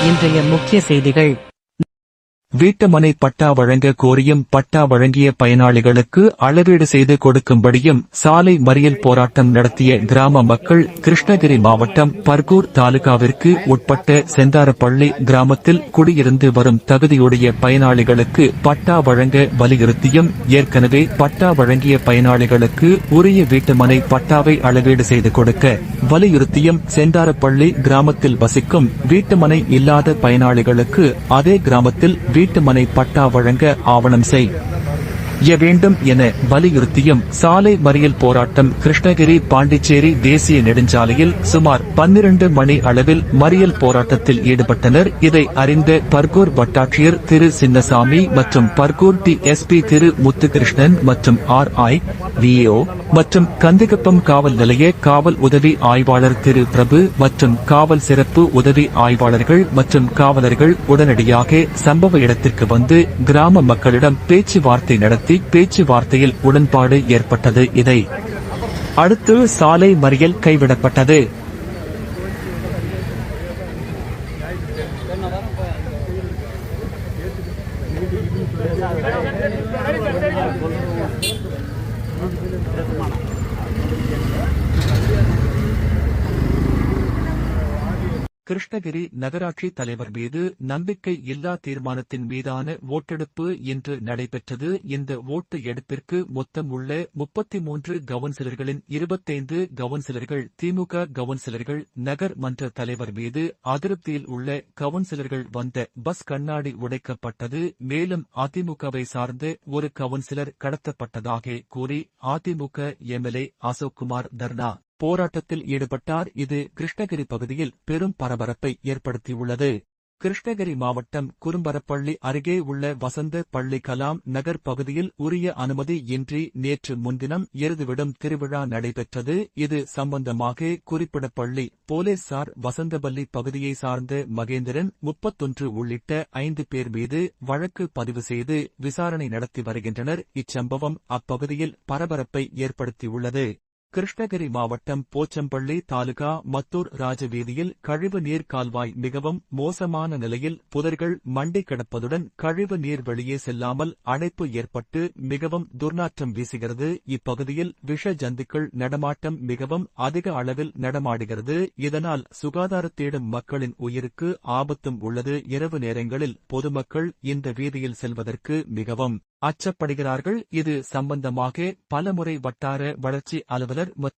இன்றைய முக்கிய செய்திகள். வீட்டுமனை பட்டா வழங்க கோரியும் பட்டா வழங்கிய பயனாளிகளுக்கு அளவீடு செய்து கொடுக்கும்படியும் சாலை மறியல் போராட்டம் நடத்திய கிராம மக்கள். கிருஷ்ணகிரி மாவட்டம் பர்கூர் தாலுகாவிற்கு உட்பட்ட செந்தாரப்பள்ளி கிராமத்தில் குடியிருந்து வரும் தகுதியுடைய பயனாளிகளுக்கு பட்டா வழங்க வலியுறுத்தியும் ஏற்கனவே பட்டா வழங்கிய பயனாளிகளுக்கு உரிய வீட்டுமனை பட்டாவை அளவீடு செய்து கொடுக்க வலியுறுத்தியும் செந்தாரப்பள்ளி கிராமத்தில் வசிக்கும் வீட்டுமனை இல்லாத பயனாளிகளுக்கு அதே கிராமத்தில் வீட்டுமனை பட்டா வழங்க ஆவணம் செய்ய வேண்டும் என வலியுறுத்தியும் சாலை மறியல் போராட்டம். கிருஷ்ணகிரி பாண்டிச்சேரி தேசிய நெடுஞ்சாலையில் சுமார் 12 மணி அளவில் மறியல் போராட்டத்தில் ஈடுபட்டனர். இதை அறிந்த பர்கூர் வட்டாட்சியர் திரு சின்னசாமி மற்றும் பர்கூர் டிஎஸ்பி திரு முத்துகிருஷ்ணன் மற்றும் RIVO மற்றும் கந்திகப்பம் காவல் நிலைய காவல் உதவி ஆய்வாளர் திரு பிரபு மற்றும் காவல் சிறப்பு உதவி ஆய்வாளர்கள் மற்றும் காவலர்கள் உடனடியாக சம்பவ இடத்திற்கு வந்து கிராம மக்களிடம் பேச்சுவார்த்தை நடத்தி பேச்சுவார்த்தையில் உடன்பாடு ஏற்பட்டது. இதை அடுத்து சாலை மறியல் கைவிடப்பட்டது. கிருஷ்ணகிரி நகராட்சி தலைவர் மீது நம்பிக்கை இல்லா தீர்மானத்தின் மீதான ஓட்டெடுப்பு இன்று நடைபெற்றது. இந்த ஓட்டு எடுப்பிற்கு மொத்தம் உள்ள 33 கவுன்சிலர்களின் 25 கவுன்சிலர்கள் திமுக கவுன்சிலர்கள். நகர் மன்ற தலைவர் மீது அதிருப்தியில் உள்ள கவுன்சிலர்கள் வந்த பஸ் கண்ணாடி உடைக்கப்பட்டது. மேலும் அதிமுகவை சார்ந்த ஒரு கவுன்சிலர் கடத்தப்பட்டதாக கூறி அதிமுக MLA அசோக்குமார் தர்ணா போராட்டத்தில் ஈடுபட்டார். இது கிருஷ்ணகிரி பகுதியில் பெரும் பரபரப்பை ஏற்படுத்தியுள்ளது. கிருஷ்ணகிரி மாவட்டம் குறும்பரப்பள்ளி அருகே உள்ள வசந்த பள்ளி கலாம் நகர் பகுதியில் உரிய அனுமதி இன்றி நேற்று முன்தினம் எருதுவிடும் திருவிழா நடைபெற்றது. இது சம்பந்தமாக குறிப்பிடப்பள்ளி போலீசார் வசந்தபள்ளி பகுதியை சார்ந்த மகேந்திரன் 31 உள்ளிட்ட 5 பேர் மீது வழக்கு பதிவு செய்து விசாரணை நடத்தி வருகின்றனர். இச்சம்பவம் அப்பகுதியில் பரபரப்பை ஏற்படுத்தியுள்ளது. கிருஷ்ணகிரி மாவட்டம் போச்சம்பள்ளி தாலுகா மத்தூர் ராஜவீதியில் கழிவு நீர் கால்வாய் மிகவும் மோசமான நிலையில் புதர்கள் மண்டி கிடப்பதுடன் கழிவு நீர் வெளியே செல்லாமல் அடைப்பு ஏற்பட்டு மிகவும் துர்நாற்றம் வீசுகிறது. இப்பகுதியில் விஷ ஜந்துக்கள் நடமாட்டம் மிகவும் அதிக அளவில் நடமாடுகிறது. இதனால் சுகாதார தேடும் மக்களின் உயிருக்கு ஆபத்தும் உள்ளது. இரவு நேரங்களில் பொதுமக்கள் இந்த வீதியில் செல்வதற்கு மிகவும் அச்சப்படுகிறார்கள். இது சம்பந்தமாக பலமுறை வட்டார வளர்ச்சி அலுவலர்